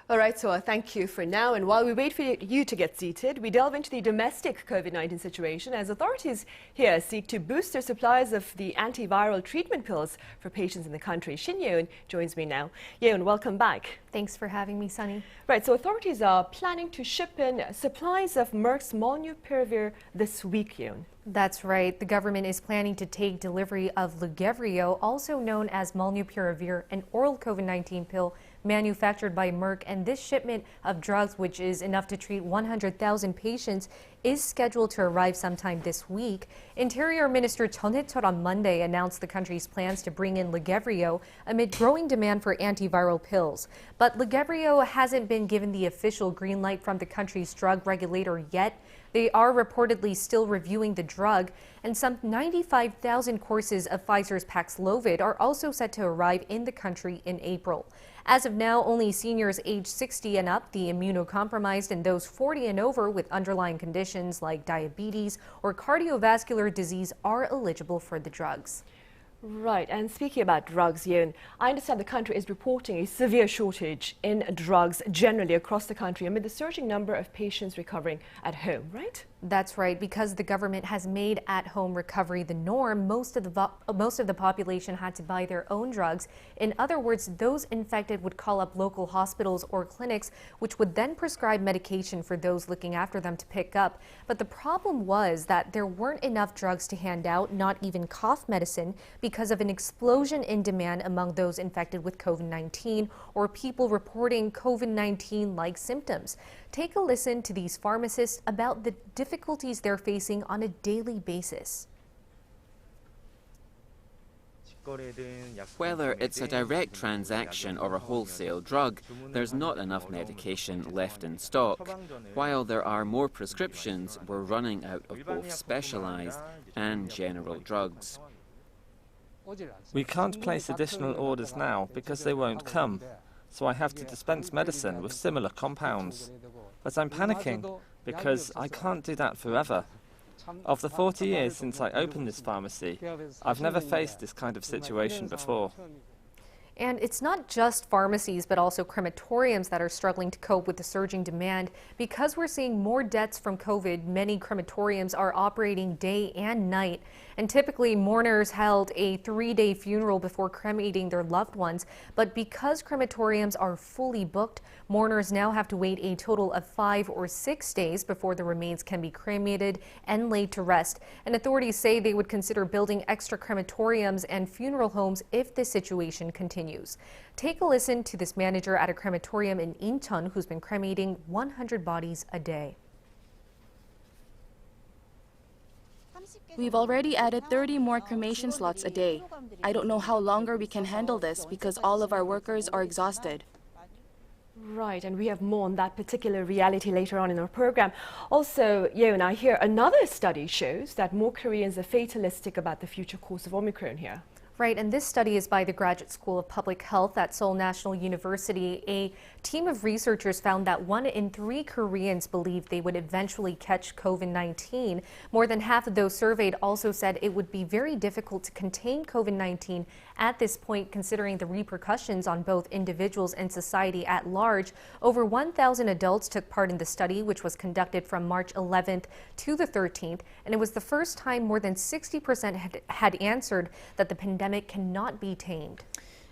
All right, so thank you for now. And while we wait for you to get seated, we delve into the domestic COVID-19 situation as authorities here seek to boost their supplies of the antiviral treatment pills for patients in the country. Shin Ye-eun joins me now. Ye-eun, welcome back. Thanks for having me, Sunny. Right, so authorities are planning to ship in supplies of Merck's Molnupiravir this week, Ye-eun. That's right. The government is planning to take delivery of Lagevrio, also known as Molnupiravir, an oral COVID-19 pill manufactured by Merck, and this shipment of drugs, which is enough to treat 100,000 patients, is scheduled to arrive sometime this week. Interior Minister Jeon Hae-cheol on Monday announced the country's plans to bring in Lagevrio amid growing demand for antiviral pills. But Lagevrio hasn't been given the official green light from the country's drug regulator yet. They are reportedly still reviewing the drug, and some 95,000 courses of Pfizer's Paxlovid are also set to arrive in the country in April. As of now, only seniors age 60 and up, the immunocompromised, and those 40 and over with underlying conditions like diabetes or cardiovascular disease are eligible for the drugs. Right, and speaking about drugs, Ye-eun, I understand the country is reporting a severe shortage in drugs generally across the country amid the surging number of patients recovering at home, right? That's right. Because the government has made at-home recovery the norm, most of the population had to buy their own drugs. In other words, those infected would call up local hospitals or clinics, which would then prescribe medication for those looking after them to pick up. But the problem was that there weren't enough drugs to hand out, not even cough medicine, because of an explosion in demand among those infected with COVID-19 or people reporting COVID-19-like symptoms. Take a listen to these pharmacists about the difficulties they're facing on a daily basis. Whether it's a direct transaction or a wholesale drug, there's not enough medication left in stock. While there are more prescriptions, we're running out of both specialized and general drugs. We can't place additional orders now because they won't come, so I have to dispense medicine with similar compounds. But I'm panicking because I can't do that forever. Of the 40 years since I opened this pharmacy, I've never faced this kind of situation before. And it's not just pharmacies, but also crematoriums that are struggling to cope with the surging demand. Because we're seeing more deaths from COVID, many crematoriums are operating day and night. And typically, mourners held a 3-day funeral before cremating their loved ones. But because crematoriums are fully booked, mourners now have to wait a total of 5 or 6 days before the remains can be cremated and laid to rest. And authorities say they would consider building extra crematoriums and funeral homes if this situation continues. Take a listen to this manager at a crematorium in Incheon who's been cremating 100 bodies a day. We've already added 30 more cremation slots a day. I don't know how longer we can handle this because all of our workers are exhausted. Right, and we have more on that particular reality later on in our program. Also, Ye-eun, I hear another study shows that more Koreans are fatalistic about the future course of Omicron here. Right, and this study is by the Graduate School of Public Health at Seoul National University. A team of researchers found that 1 in 3 Koreans believed they would eventually catch COVID-19. More than half of those surveyed also said it would be very difficult to contain COVID-19 at this point, considering the repercussions on both individuals and society at large. Over 1,000 adults took part in the study, which was conducted from March 11th to the 13th, and it was the first time more than 60% had answered that the pandemic cannot be tamed.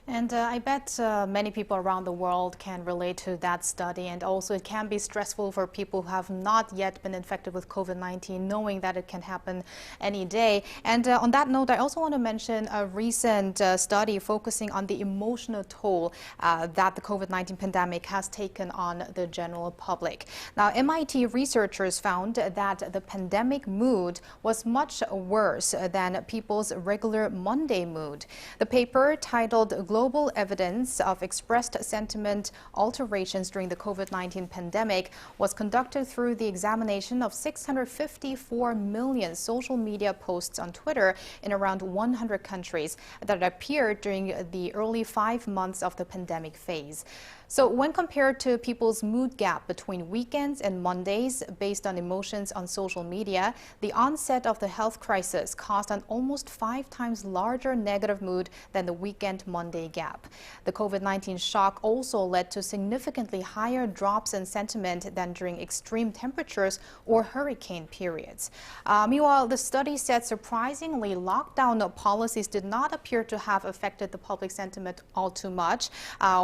And I bet many people around the world can relate to that study, and also it can be stressful for people who have not yet been infected with COVID-19, knowing that it can happen any day. And on that note, I also want to mention a recent study focusing on the emotional toll that the COVID-19 pandemic has taken on the general public. Now, MIT researchers found that the pandemic mood was much worse than people's regular Monday mood. The paper, titled Global Evidence of Expressed Sentiment Alterations During the COVID-19 Pandemic, was conducted through the examination of 654 million social media posts on Twitter in around 100 countries that appeared during the early 5 months of the pandemic phase. So when compared to people's mood gap between weekends and Mondays based on emotions on social media, the onset of the health crisis caused an almost 5 times larger negative mood than the weekend Monday gap. The COVID-19 shock also led to significantly higher drops in sentiment than during extreme temperatures or hurricane periods. Meanwhile, the study said surprisingly, lockdown policies did not appear to have affected the public sentiment all too much,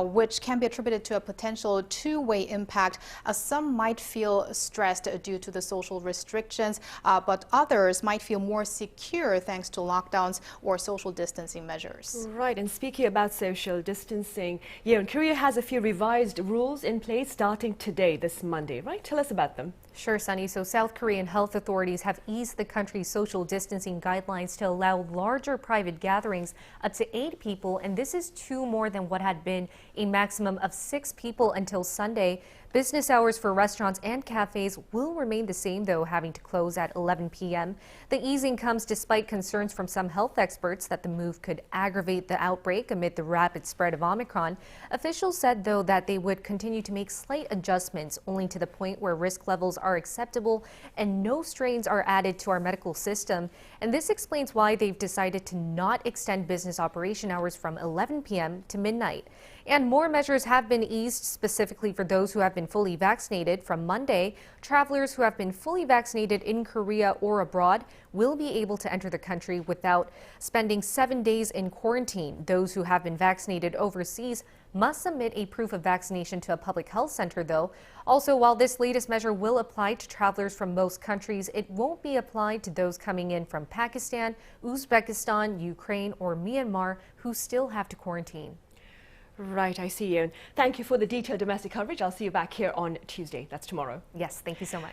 which can be attributed to a potential two-way impact. Some might feel stressed due to the social restrictions, but others might feel more secure thanks to lockdowns or social distancing measures. Right, and speaking about social distancing, Yeon, Korea has a few revised rules in place starting today, this Monday, right? Tell us about them. Sure, Sunny. So South Korean health authorities have eased the country's social distancing guidelines to allow larger private gatherings up to 8 people, and this is 2 more than what had been a maximum of 6 people until Sunday. Business hours for restaurants and cafes will remain the same, though, having to close at 11 p.m. The easing comes despite concerns from some health experts that the move could aggravate the outbreak amid the rapid spread of Omicron. Officials said, though, that they would continue to make slight adjustments, only to the point where risk levels are acceptable and no strains are added to our medical system. And this explains why they've decided to not extend business operation hours from 11 p.m. to midnight. And more measures have been eased specifically for those who have been fully vaccinated. From Monday, travelers who have been fully vaccinated in Korea or abroad will be able to enter the country without spending 7 days in quarantine. Those who have been vaccinated overseas must submit a proof of vaccination to a public health center, though. Also, while this latest measure will apply to travelers from most countries, it won't be applied to those coming in from Pakistan, Uzbekistan, Ukraine, or Myanmar who still have to quarantine. Right, I see you. Thank you for the detailed domestic coverage. I'll see you back here on Tuesday. That's tomorrow. Yes, thank you so much.